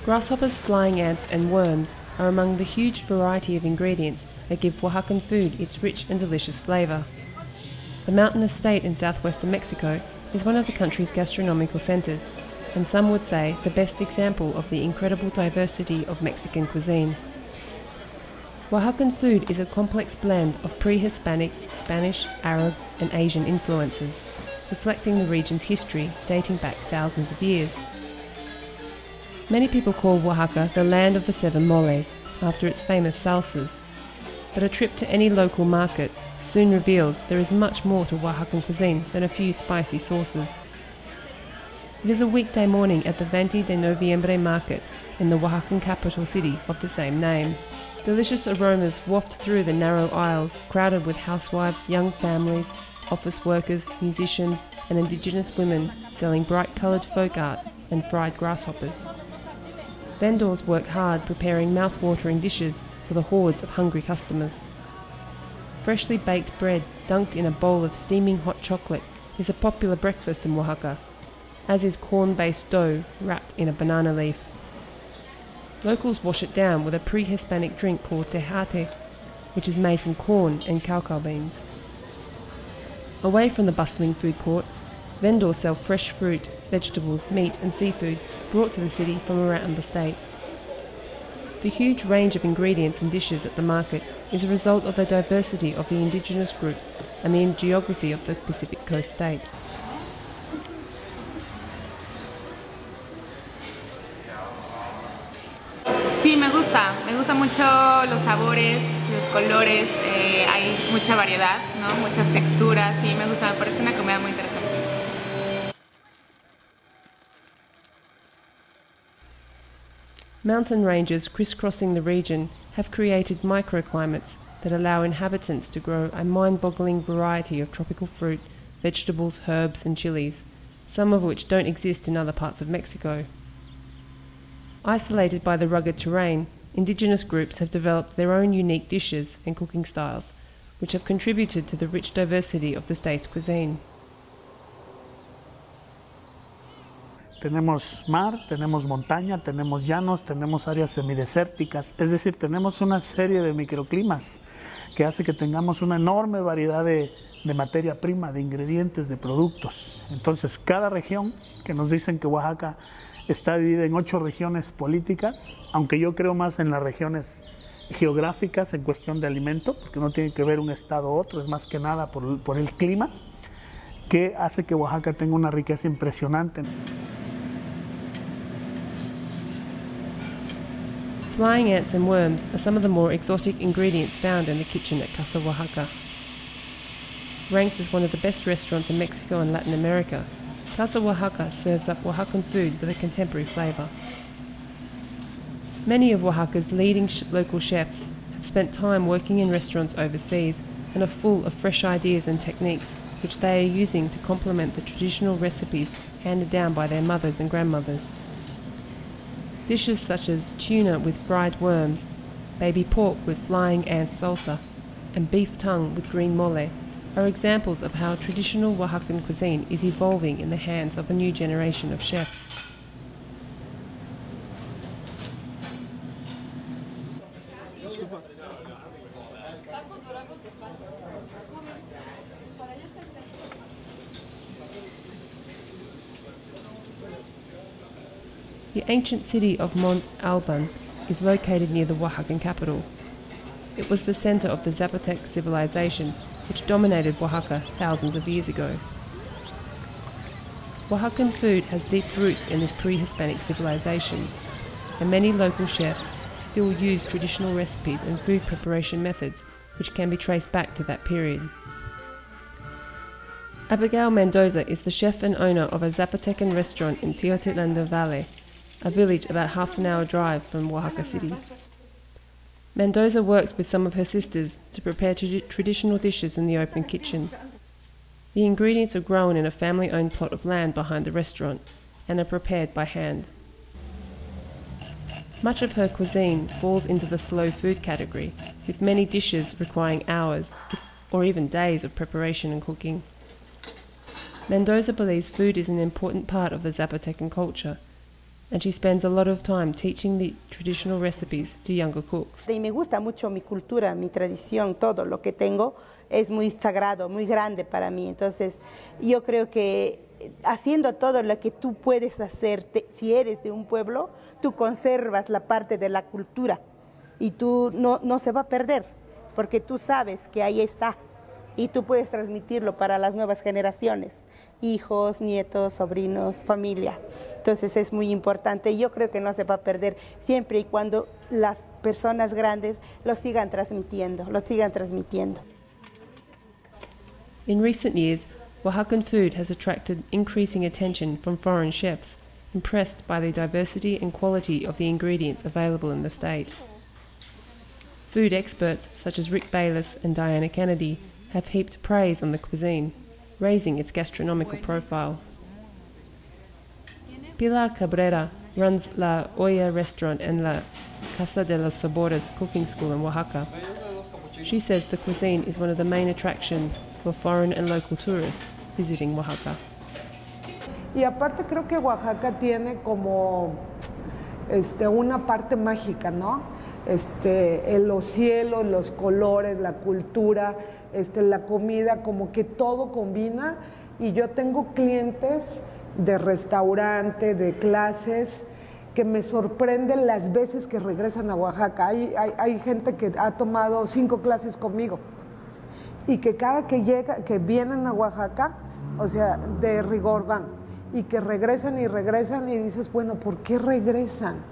Grasshoppers, flying ants and worms are among the huge variety of ingredients that give Oaxacan food its rich and delicious flavour. The mountainous state in southwestern Mexico is one of the country's gastronomical centres, and some would say the best example of the incredible diversity of Mexican cuisine. Oaxacan food is a complex blend of pre-Hispanic, Spanish, Arab and Asian influences, reflecting the region's history dating back thousands of years. Many people call Oaxaca the land of the seven moles, after its famous salsas, but a trip to any local market soon reveals there is much more to Oaxacan cuisine than a few spicy sauces. It is a weekday morning at the 20 de Noviembre market in the Oaxacan capital city of the same name. Delicious aromas waft through the narrow aisles, crowded with housewives, young families, office workers, musicians and indigenous women selling bright-coloured folk art and fried grasshoppers. Vendors work hard preparing mouth-watering dishes for the hordes of hungry customers. Freshly baked bread dunked in a bowl of steaming hot chocolate is a popular breakfast in Oaxaca, as is corn-based dough wrapped in a banana leaf. Locals wash it down with a pre-Hispanic drink called tejate, which is made from corn and cacao beans. Away from the bustling food court, vendors sell fresh fruit, vegetables, meat and seafood brought to the city from around the state. The huge range of ingredients and dishes at the market is a result of the diversity of the indigenous groups and the geography of the Pacific Coast state. Sí, me gusta mucho los sabores, los colores, hay mucha variedad, ¿no? Muchas texturas y me parece una comida muy interesante. Mountain ranges crisscrossing the region have created microclimates that allow inhabitants to grow a mind-boggling variety of tropical fruit, vegetables, herbs and chilies, some of which don't exist in other parts of Mexico. Isolated by the rugged terrain, indigenous groups have developed their own unique dishes and cooking styles, which have contributed to the rich diversity of the state's cuisine. Tenemos mar, tenemos montaña, tenemos llanos, tenemos áreas semidesérticas, es decir, tenemos una serie de microclimas que hace que tengamos una enorme variedad de materia prima, de ingredientes, de productos. Entonces, cada región, que nos dicen que Oaxaca está dividida en 8 regiones políticas, aunque yo creo más en las regiones geográficas en cuestión de alimento, porque no tiene que ver un estado u otro, es más que nada por el clima, que hace que Oaxaca tenga una riqueza impresionante. Flying ants and worms are some of the more exotic ingredients found in the kitchen at Casa Oaxaca. Ranked as one of the best restaurants in Mexico and Latin America, Casa Oaxaca serves up Oaxacan food with a contemporary flavour. Many of Oaxaca's leading local chefs have spent time working in restaurants overseas and are full of fresh ideas and techniques which they are using to complement the traditional recipes handed down by their mothers and grandmothers. Dishes such as tuna with fried worms, baby pork with flying ant salsa, and beef tongue with green mole are examples of how traditional Oaxacan cuisine is evolving in the hands of a new generation of chefs. The ancient city of Mont Alban is located near the Oaxacan capital. It was the center of the Zapotec civilization, which dominated Oaxaca thousands of years ago. Oaxacan food has deep roots in this pre-Hispanic civilization, and many local chefs still use traditional recipes and food preparation methods which can be traced back to that period. Abigail Mendoza is the chef and owner of a Zapotecan restaurant in Teotitlán del Valle, a village about half an hour drive from Oaxaca City. Mendoza works with some of her sisters to prepare traditional dishes in the open kitchen. The ingredients are grown in a family-owned plot of land behind the restaurant and are prepared by hand. Much of her cuisine falls into the slow food category, with many dishes requiring hours or even days of preparation and cooking. Mendoza believes food is an important part of the Zapotecan culture, and she spends a lot of time teaching the traditional recipes to younger cooks. Y me gusta mucho mi cultura, mi tradición, todo lo que tengo es muy sagrado, muy grande para mí. Entonces, yo creo que haciendo todo lo que tú puedes hacer, si eres de un pueblo, tú conservas la parte de la cultura y tú no se va a perder, porque tú sabes que ahí está y tú puedes transmitirlo para las nuevas generaciones, hijos, nietos, sobrinos, familia. Entonces es muy importante. Yo creo que no se va a perder siempre y cuando las personas grandes lo sigan transmitiendo, In recent years, Oaxacan food has attracted increasing attention from foreign chefs, impressed by the diversity and quality of the ingredients available in the state. Food experts such as Rick Bayless and Diana Kennedy have heaped praise on the cuisine, raising its gastronomical profile. Pilar Cabrera runs La Olla restaurant and La Casa de los Sabores cooking school in Oaxaca. She says the cuisine is one of the main attractions for foreign and local tourists visiting Oaxaca. Y aparte creo que Oaxaca tiene como una parte mágica, ¿no? Los cielos, los colores, la cultura, la comida, como que todo combina. Y yo tengo clientes de restaurante, de clases, que me sorprenden las veces que regresan a Oaxaca. Hay gente que ha tomado 5 clases conmigo y que cada que vienen a Oaxaca, o sea, de rigor van, y que regresan y dices, bueno, ¿por qué regresan?